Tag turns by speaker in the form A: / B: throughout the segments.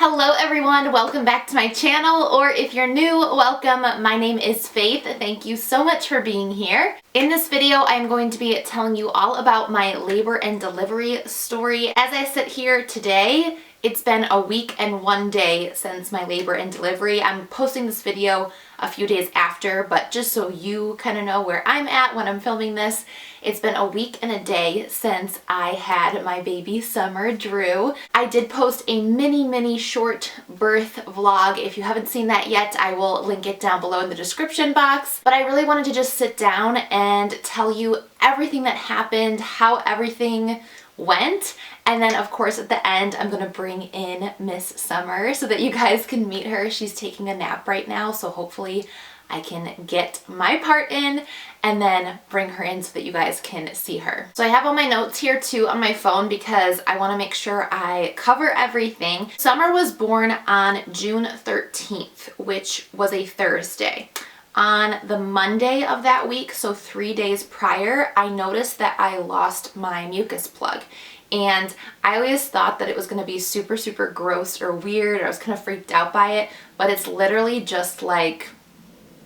A: Hello everyone, welcome back to my channel, or if you're new, welcome. My name is Faith. Thank you so much for being here. In this video, I'm going to be telling you all about my labor and delivery story. As I sit here today, it's been a week and 1 day since my labor and delivery. I'm posting this video a few days after, but just so you kind of know where I'm at when I'm filming this, it's been a week and a day since I had my baby Summer Drew. I did post a mini short birth vlog. If you haven't seen that yet, I will link it down below in the description box. But I really wanted to just sit down and tell you everything that happened, how everything went, and then of course at the end I'm gonna bring in Miss Summer so that you guys can meet her. She's taking a nap right now, so hopefully I can get my part in and then bring her in so that you guys can see her. So I have all my notes here too on my phone because I want to make sure I cover everything. Summer was born on June 13th, which was a Thursday. On the Monday of that week, so 3 days prior, I noticed that I lost my mucus plug. And I always thought that it was going to be super gross or weird, or I was kind of freaked out by it, but it's literally just like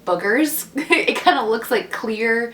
A: boogers. It kind of looks like clear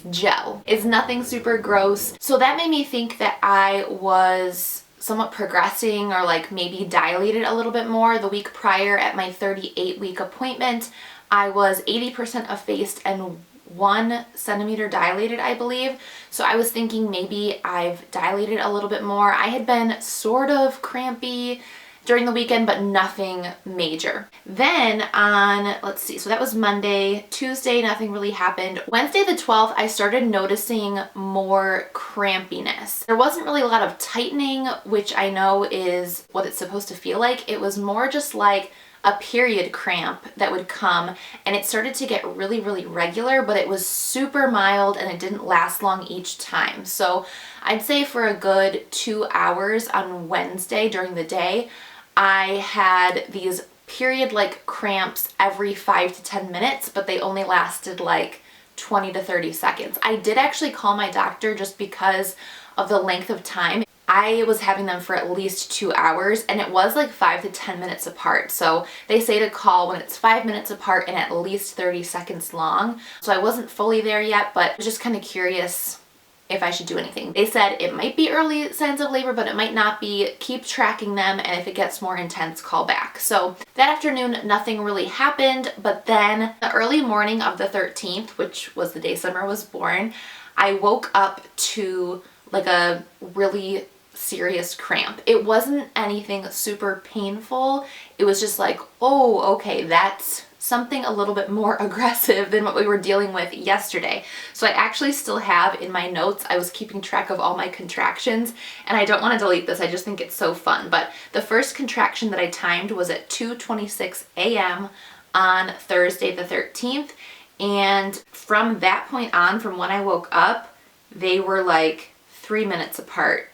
A: gel. It's nothing super gross. So that made me think that I was somewhat progressing or like maybe dilated a little bit more. The week prior at my 38-week appointment, I was 80% effaced and 1 centimeter dilated, I believe. So I was thinking maybe I've dilated a little bit more. I had been sort of crampy during the weekend, but nothing major. Then on, let's see, so that was Monday. Tuesday, nothing really happened. Wednesday the 12th, I started noticing more crampiness. There wasn't really a lot of tightening, which I know is what it's supposed to feel like. It was more just like a period cramp that would come, and it started to get really regular, but it was super mild and it didn't last long each time. So I'd say for a good 2 hours on Wednesday during the day, I had these period-like cramps every 5 to 10 minutes, but they only lasted like 20 to 30 seconds. I did actually call my doctor just because of the length of time. I was having them for at least 2 hours, and it was like 5 to 10 minutes apart. So they say to call when it's 5 minutes apart and at least 30 seconds long. So I wasn't fully there yet, but I was just kind of curious if I should do anything. They said it might be early signs of labor, but it might not be. Keep tracking them, and if it gets more intense, call back. So that afternoon, nothing really happened, but then the early morning of the 13th, which was the day Summer was born, I woke up to like a really serious cramp. It wasn't anything super painful. It was just like, oh, okay, that's something a little bit more aggressive than what we were dealing with yesterday. So I actually still have in my notes, I was keeping track of all my contractions, and I don't want to delete this, I just think it's so fun. But the first contraction that I timed was at 2:26 a.m. on Thursday the 13th, and from that point on, from when I woke up, they were like 3 minutes apart,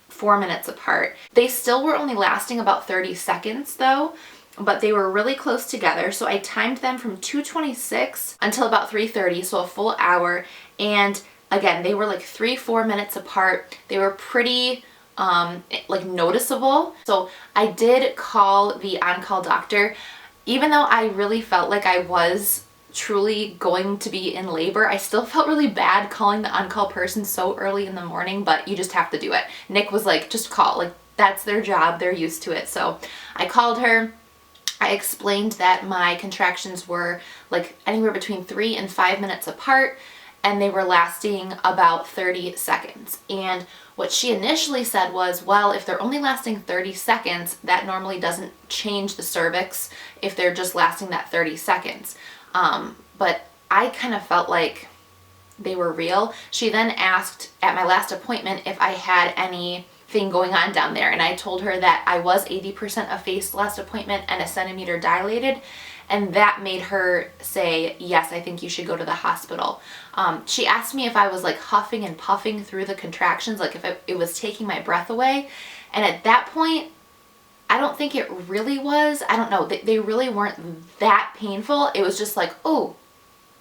A: 4 minutes apart. They still were only lasting about 30 seconds though, but they were really close together. So I timed them from 2:26 until about 3:30, so a full hour. And again, they were like 3-4 minutes apart. They were pretty like noticeable. So I did call the on-call doctor. Even though I really felt like I was truly going to be in labor, I still felt really bad calling the on-call person so early in the morning, but you just have to do it. Nick was like, just call, like that's their job, they're used to it. So I called her. I explained that my contractions were like anywhere between 3 and 5 minutes apart, and they were lasting about 30 seconds. And what she initially said was, well, if they're only lasting 30 seconds, that normally doesn't change the cervix if they're just lasting that 30 seconds. But I kind of felt like they were real. She then asked at my last appointment if I had anything going on down there, and I told her that I was 80% effaced last appointment and 1 centimeter dilated, and that made her say, yes, I think you should go to the hospital. She asked me if I was like huffing and puffing through the contractions, like if it was taking my breath away, and at that point, I don't think it really was. I don't know. They really weren't that painful. It was just like, oh,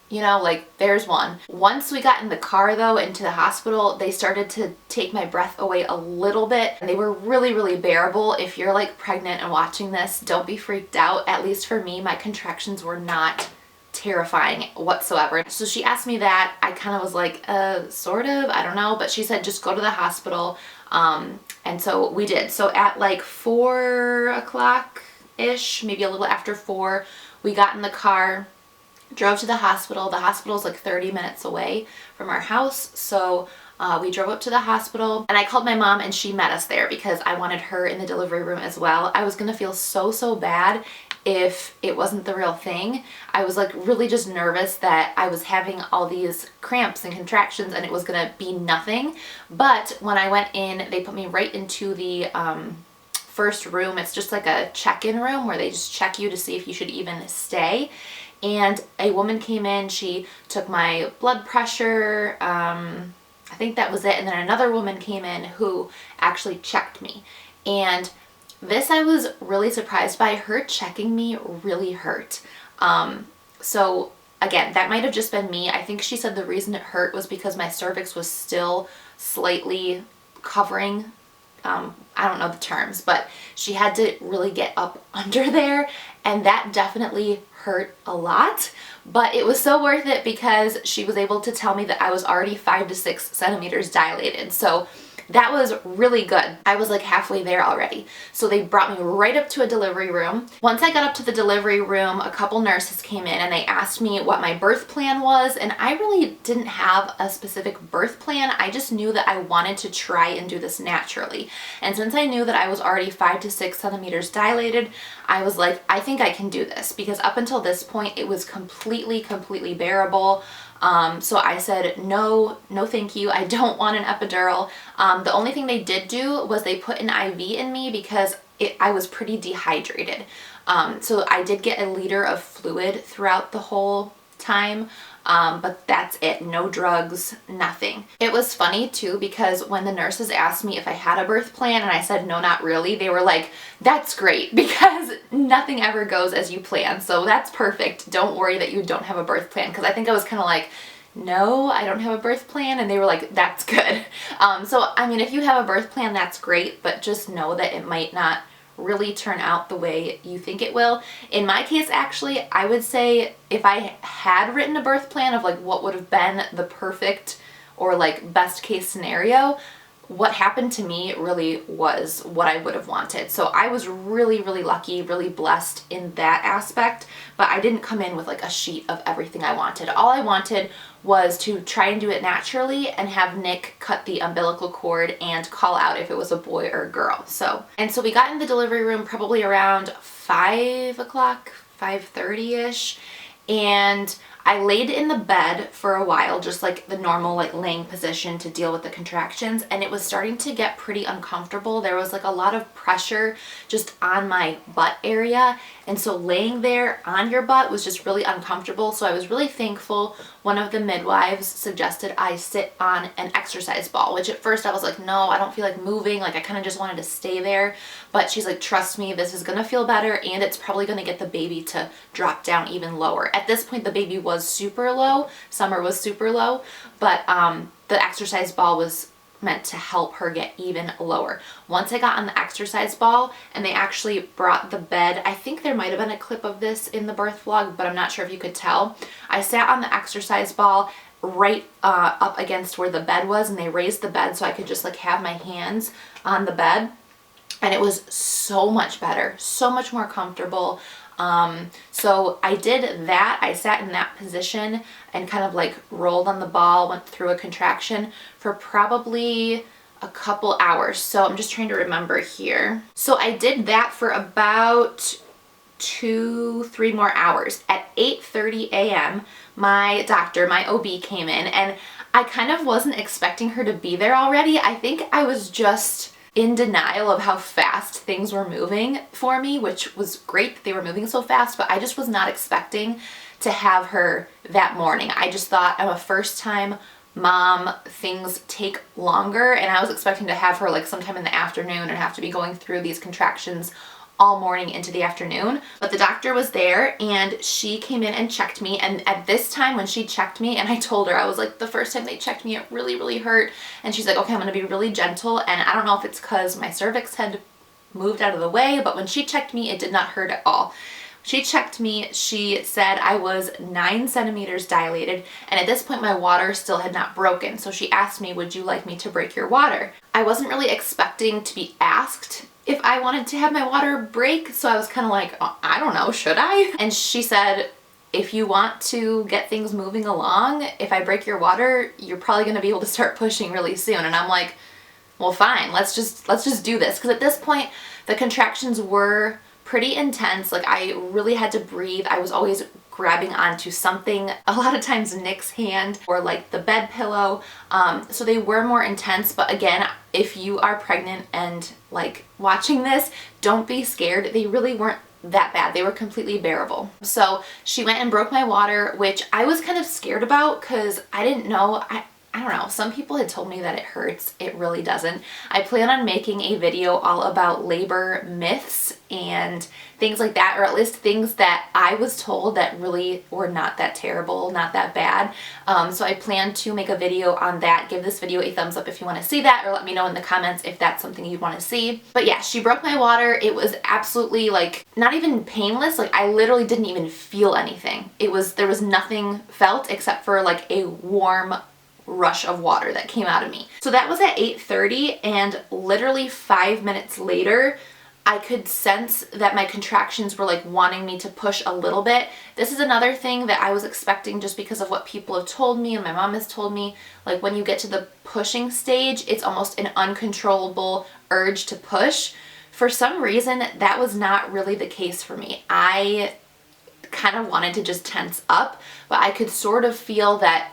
A: you know, like there's one. Once we got in the car though, into the hospital, they started to take my breath away a little bit. And they were really, really bearable. If you're like pregnant and watching this, don't be freaked out. At least for me, my contractions were not terrifying whatsoever. So she asked me that. I kind of was like, sort of, I don't know. But she said, just go to the hospital. And so we did. So at like 4 o'clock-ish, maybe a little after 4, we got in the car, drove to the hospital. The hospital's like 30 minutes away from our house. So we drove up to the hospital and I called my mom and she met us there because I wanted her in the delivery room as well. I was gonna feel so bad if it wasn't the real thing. I was like really just nervous that I was having all these cramps and contractions and it was gonna be nothing. But when I went in, they put me right into the first room. It's just like a check-in room where they just check you to see if you should even stay. And a woman came in, she took my blood pressure, I think that was it. And then another woman came in who actually checked me. And this I was really surprised by. Her checking me really hurt. So again, that might have just been me. I think she said the reason it hurt was because my cervix was still slightly covering, I don't know the terms, but she had to really get up under there, and that definitely hurt a lot. But it was so worth it because she was able to tell me that I was already 5 to 6 centimeters dilated. So that was really good. I was like halfway there already. So they brought me right up to a delivery room. Once I got up to the delivery room, a couple nurses came in and they asked me what my birth plan was. And I really didn't have a specific birth plan. I just knew that I wanted to try and do this naturally. And since I knew that I was already 5 to 6 centimeters dilated, I was like, I think I can do this, because up until this point, it was completely bearable. So I said, no, thank you. I don't want an epidural. The only thing they did do was they put an IV in me because I was pretty dehydrated. So I did get a liter of fluid throughout the whole time. But that's it. No drugs, nothing. It was funny too, because when the nurses asked me if I had a birth plan and I said no, not really, they were like, that's great, because nothing ever goes as you plan. So that's perfect. Don't worry that you don't have a birth plan. Because I think I was kind of like, no, I don't have a birth plan. And they were like, that's good. So, I mean, if you have a birth plan, that's great, but just know that it might not really turn out the way you think it will. In my case, actually, I would say if I had written a birth plan of like what would have been the perfect or like best case scenario, what happened to me really was what I would have wanted. So I was really lucky, really blessed in that aspect, but I didn't come in with like a sheet of everything I wanted. All I wanted was to try and do it naturally and have Nick cut the umbilical cord and call out if it was a boy or a girl. So we got in the delivery room probably around 5 o'clock, 5:30-ish, and I laid in the bed for a while, just like the normal like laying position to deal with the contractions, and it was starting to get pretty uncomfortable. There was like a lot of pressure just on my butt area, and so laying there on your butt was just really uncomfortable. So I was really thankful one of the midwives suggested I sit on an exercise ball, which at first I was like, no, I don't feel like moving, like I kind of just wanted to stay there. But she's like, trust me, this is gonna feel better, and it's probably gonna get the baby to drop down even lower. At this point, the baby was super low, Summer was super low, but the exercise ball was meant to help her get even lower. Once I got on the exercise ball and they actually brought the bed, I think there might have been a clip of this in the birth vlog, but I'm not sure if you could tell. I sat on the exercise ball right up against where the bed was, and they raised the bed so I could just like have my hands on the bed, and it was so much better, so much more comfortable. So I did that. I sat in that position and kind of like rolled on the ball, went through a contraction for probably a couple hours. So I'm just trying to remember here. So I did that for about 2-3 more hours. At 8:30 a.m. my doctor, my OB, came in, and I kind of wasn't expecting her to be there already. I think I was just in denial of how fast things were moving for me, which was great that they were moving so fast, but I just was not expecting to have her that morning. I just thought, I'm a first-time mom, things take longer, and I was expecting to have her like sometime in the afternoon and have to be going through these contractions all morning into the afternoon. But the doctor was there and she came in and checked me. And at this time when she checked me, and I told her, I was like, the first time they checked me, it really, really hurt. And she's like, okay, I'm gonna be really gentle. And I don't know if it's because my cervix had moved out of the way, but when she checked me, it did not hurt at all. She checked me, she said I was 9 centimeters dilated, and at this point my water still had not broken. So she asked me, would you like me to break your water? I wasn't really expecting to be asked if I wanted to have my water break, so I was kind of like, oh, I don't know, should I? And she said, if you want to get things moving along, if I break your water, you're probably gonna be able to start pushing really soon. And I'm like, well, fine, let's just do this. Because at this point, the contractions were pretty intense. Like, I really had to breathe. I was always grabbing onto something, a lot of times Nick's hand or like the bed pillow. So they were more intense. But again, if you are pregnant and like watching this, don't be scared. They really weren't that bad. They were completely bearable. So she went and broke my water, which I was kind of scared about because I didn't know. I don't know, some people had told me that it hurts. It really doesn't. I plan on making a video all about labor myths and things like that, or at least things that I was told that really were not that terrible, not that bad. So I plan to make a video on that. Give this video a thumbs up if you want to see that, or let me know in the comments if that's something you want to see. But yeah, she broke my water. It was absolutely like not even painless. Like, I literally didn't even feel anything. There was nothing felt except for like a warm rush of water that came out of me. So that was at 8:30, and literally 5 minutes later, I could sense that my contractions were like wanting me to push a little bit. This is another thing that I was expecting just because of what people have told me and my mom has told me. Like, when you get to the pushing stage, it's almost an uncontrollable urge to push. For some reason, that was not really the case for me. I kind of wanted to just tense up, but I could sort of feel that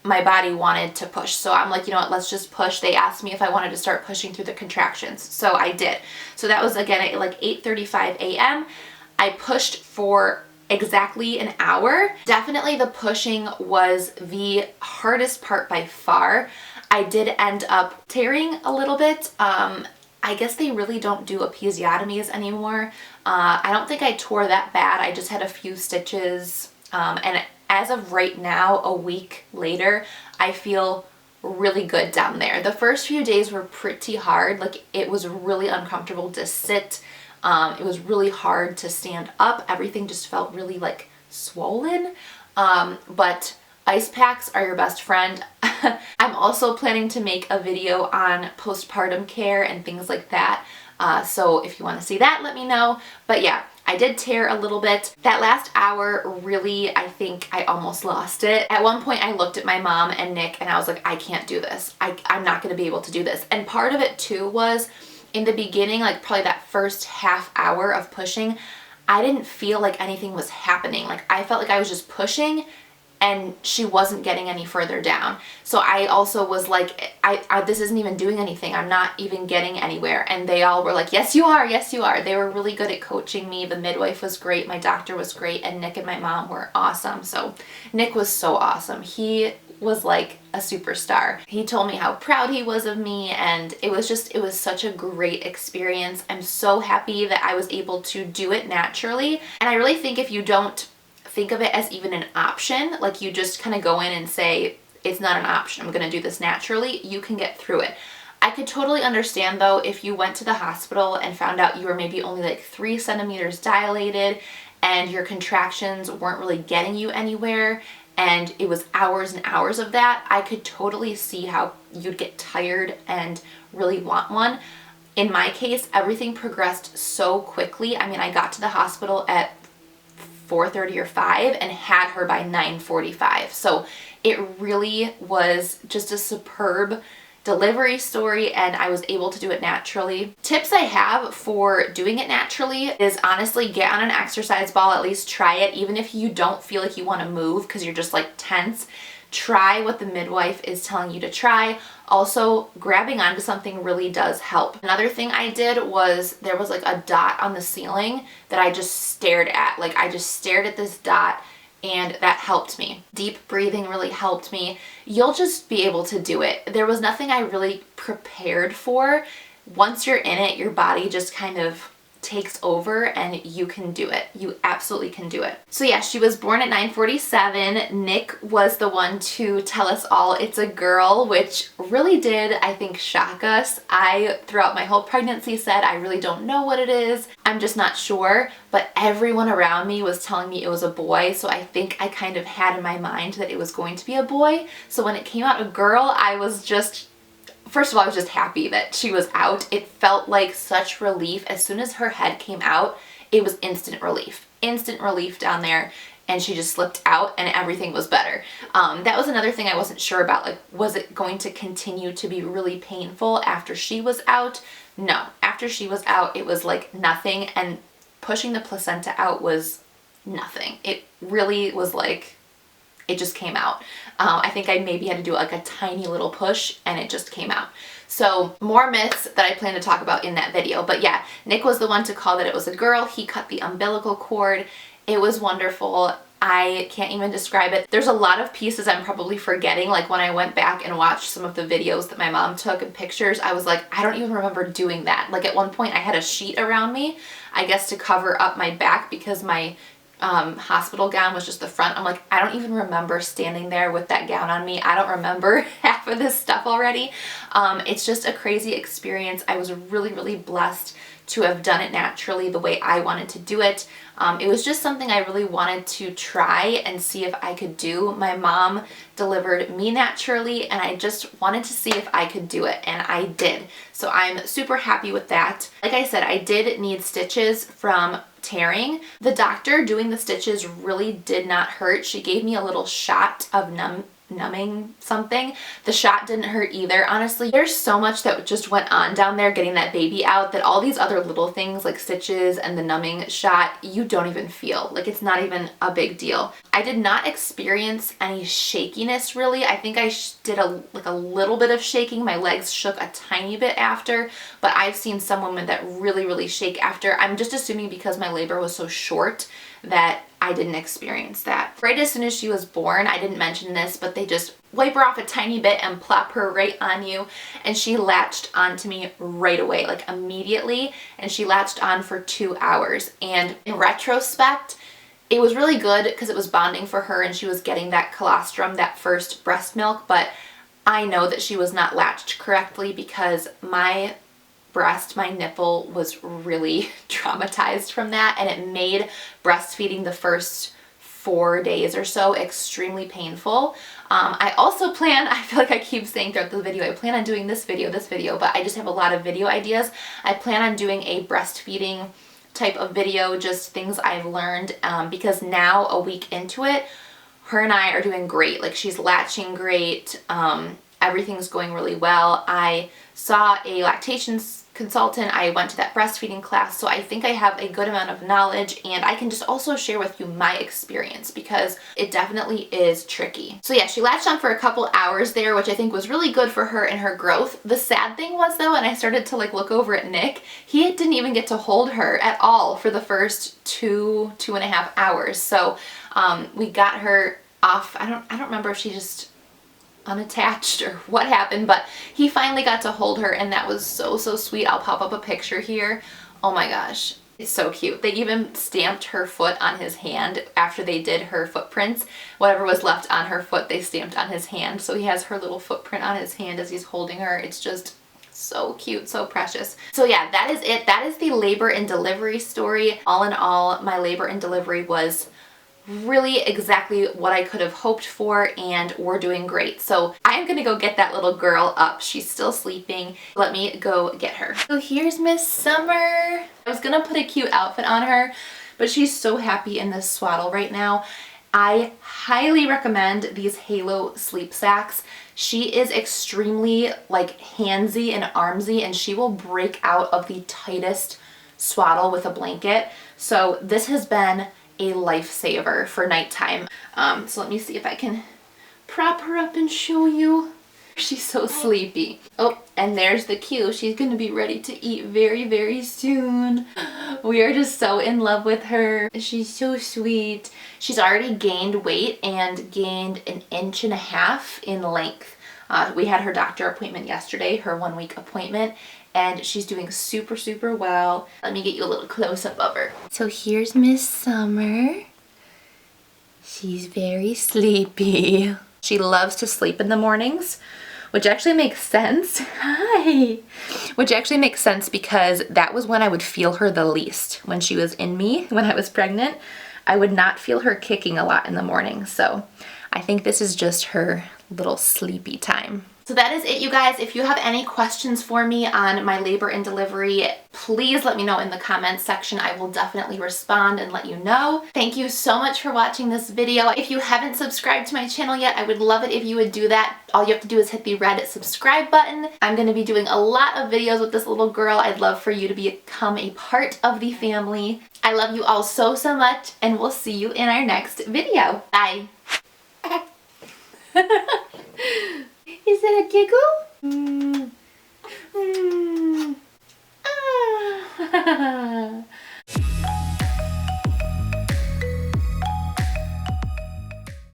A: my body wanted to push. So I'm like, you know what, let's just push. They asked me if I wanted to start pushing through the contractions. So I did. So that was again at like 8:35 a.m. I pushed for exactly an hour. Definitely the pushing was the hardest part by far. I did end up tearing a little bit. I guess they really don't do episiotomies anymore. I don't think I tore that bad. I just had a few stitches, and as of right now, a week later, I feel really good down there. The first few days were pretty hard. Like, it was really uncomfortable to sit. It was really hard to stand up. Everything just felt really like swollen. But ice packs are your best friend. I'm also planning to make a video on postpartum care and things like that. So if you want to see that, let me know. But yeah, I did tear a little bit. That last hour, really, I think I almost lost it. At one point, I looked at my mom and Nick and I was like, I can't do this. I'm not going to be able to do this. And part of it too was in the beginning, like probably that first half hour of pushing, I didn't feel like anything was happening. Like, I felt like I was just pushing and she wasn't getting any further down. So I also was like, this isn't even doing anything. I'm not even getting anywhere. And they all were like, yes, you are. Yes, you are. They were really good at coaching me. The midwife was great. My doctor was great. And Nick and my mom were awesome. So Nick was so awesome. He was like a superstar. He told me how proud he was of me, and it was such a great experience. I'm so happy that I was able to do it naturally. And I really think if you don't think of it as even an option, like you just kind of go in and say, it's not an option, I'm gonna do this naturally, you can get through it. I could totally understand though if you went to the hospital and found out you were maybe only like 3 centimeters dilated and your contractions weren't really getting you anywhere and it was hours and hours of that. I could totally see how you'd get tired and really want one. In my case, everything progressed so quickly. I mean, I got to the hospital at 4:30 or 5 and had her by 9:45. So it really was just a superb delivery story, and I was able to do it naturally. Tips I have for doing it naturally is honestly get on an exercise ball, at least try it, even if you don't feel like you want to move because you're just like tense. Try what the midwife is telling you to try. Also, grabbing onto something really does help. Another thing I did was there was like a dot on the ceiling that I just stared at. Like, I just stared at this dot and that helped me. Deep breathing really helped me. You'll just be able to do it. There was nothing I really prepared for. Once you're in it, your body just kind of takes over and you can do it. You absolutely can do it. So yeah, she was born at 9:47. Nick was the one to tell us all it's a girl, which really did, I think, shock us. I, throughout my whole pregnancy, said I really don't know what it is. I'm just not sure, but everyone around me was telling me it was a boy, so I think I kind of had in my mind that it was going to be a boy. So when it came out a girl, I was just, first of all, I was just happy that she was out. It felt like such relief. As soon as her head came out, it was instant relief. Instant relief down there, and she just slipped out and everything was better. That was another thing I wasn't sure about. Like, was it going to continue to be really painful after she was out? No. After she was out, it was like nothing, and pushing the placenta out was nothing. It really was like, it just came out. I think I maybe had to do like a tiny little push and it just came out. So more myths that I plan to talk about in that video. But yeah, Nick was the one to call that it was a girl. He cut the umbilical cord. It was wonderful. I can't even describe it. There's a lot of pieces I'm probably forgetting. Like when I went back and watched some of the videos that my mom took and pictures, I was like, I don't even remember doing that. Like at one point I had a sheet around me, I guess to cover up my back because my hospital gown was just the front. I'm like, I don't even remember standing there with that gown on me. I don't remember half of this stuff already. It's just a crazy experience. I was really, really blessed to have done it naturally the way I wanted to do it. It was just something I really wanted to try and see if I could do. My mom delivered me naturally and I just wanted to see if I could do it, and I did. So I'm super happy with that. Like I said, I did need stitches from tearing. The doctor doing the stitches really did not hurt. She gave me a little shot of numbing something. The shot didn't hurt either. Honestly, there's so much that just went on down there getting that baby out that all these other little things like stitches and the numbing shot, you don't even feel. Like it's not even a big deal. I did not experience any shakiness really. I think I did a little bit of shaking. My legs shook a tiny bit after, but I've seen some women that really, really shake after. I'm just assuming because my labor was so short that I didn't experience that. Right as soon as she was born, I didn't mention this, but they just wipe her off a tiny bit and plop her right on you, and she latched onto me right away, like immediately, and she latched on for 2 hours. And in retrospect, it was really good because it was bonding for her and she was getting that colostrum, that first breast milk, but I know that she was not latched correctly because my breast, my nipple was really traumatized from that, and it made breastfeeding the first 4 days or so extremely painful. I also plan, I feel like I keep saying throughout the video, I plan on doing this video, but I just have a lot of video ideas. I plan on doing a breastfeeding type of video, just things I've learned, because now a week into it, her and I are doing great. Like she's latching great. Everything's going really well. I saw a lactation consultant. I went to that breastfeeding class, so I think I have a good amount of knowledge, and I can just also share with you my experience because it definitely is tricky. So yeah, she latched on for a couple hours there, which I think was really good for her and her growth. The sad thing was though, and I started to like look over at Nick, he didn't even get to hold her at all for the first 2.5 hours. So we got her off. I don't remember if she just unattached or what happened, but he finally got to hold her, and that was so sweet. I'll pop up a picture here. Oh my gosh, it's so cute. They even stamped her foot on his hand after they did her footprints. Whatever was left on her foot, they stamped on his hand, so he has her little footprint on his hand as he's holding her. It's just so cute, so precious. So yeah, that is it. That is the labor and delivery story. All in all, my labor and delivery was really exactly what I could have hoped for, and we're doing great. So I'm gonna go get that little girl up. She's still sleeping. Let me go get her. So here's Miss Summer. I was gonna put a cute outfit on her, but she's so happy in this swaddle right now. I highly recommend these Halo sleep sacks. She is extremely like handsy and armsy, and she will break out of the tightest swaddle with a blanket. So this has been a lifesaver for nighttime. So let me see if I can prop her up and show you. She's so sleepy. Oh, and there's the cue. She's gonna be ready to eat very soon. We are just so in love with her. She's so sweet. She's already gained weight and gained 1.5 inches in length. We had her doctor appointment yesterday, her 1 week appointment, and she's doing super, super well. Let me get you a little close-up of her. So here's Miss Summer. She's very sleepy. She loves to sleep in the mornings, which actually makes sense. Hi. Which actually makes sense because that was when I would feel her the least. When she was in me, when I was pregnant, I would not feel her kicking a lot in the morning. So I think this is just her little sleepy time. So that is it, you guys. If you have any questions for me on my labor and delivery, please let me know in the comments section. I will definitely respond and let you know. Thank you so much for watching this video. If you haven't subscribed to my channel yet, I would love it if you would do that. All you have to do is hit the red subscribe button. I'm going to be doing a lot of videos with this little girl. I'd love for you to become a part of the family. I love you all so, so much, and we'll see you in our next video. Bye. Is that a giggle?